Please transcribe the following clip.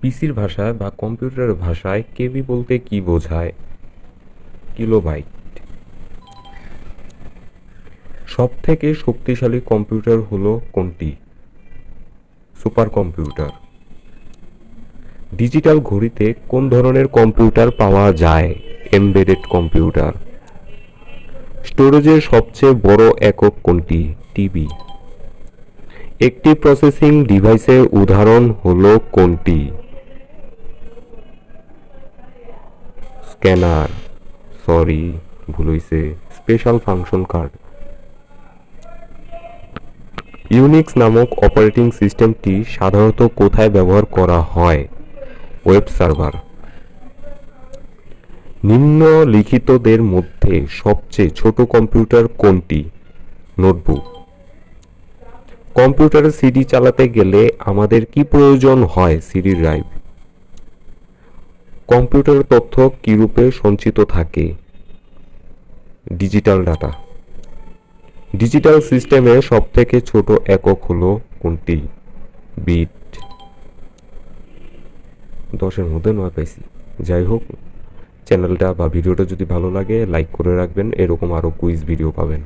পিসির ভাষায় বা কম্পিউটারের ভাষায় কেবি বলতে কি বোঝায়? কিলোবাইট। সবথেকে শক্তিশালী কম্পিউটার হলো কোনটি? Super computer. ডিজিটাল ঘড়িতে কোন ধরনের কম্পিউটার পাওয়া যায়? Embedded computer. স্টোরেজের সবচেয়ে বড় একক কোনটি? টিবি। একটি প্রসেসিং ডিভাইসের উদাহরণ হলো কোনটি? স্ক্যানার। সরি, ভুল হইছে। Special function card. ইউনিক্স নামক অপারেটিং সিস্টেমটি সাধারণত কোথায় ব্যবহার করা হয়? Web server. নিম্নলিখিতদের মধ্যে সবচেয়ে ছোট কম্পিউটার কোনটি? নোটবুক। কম্পিউটারে সিডি চালাতে গেলে আমাদের কি প্রয়োজন হয়? CD drive. কম্পিউটারের তথ্য কিরূপে সঞ্চিত থাকে? Digital data. ডিজিটাল সিস্টেমে সবথেকে ছোট একক হলো কোনটি? বিট। 10-এর মধ্যে 9 পাইছি। যাই হোক, চ্যানেলটা বা ভিডিওটা যদি ভালো লাগে লাইক করে রাখবেন, এরকম আরও কুইজ ভিডিও পাবেন।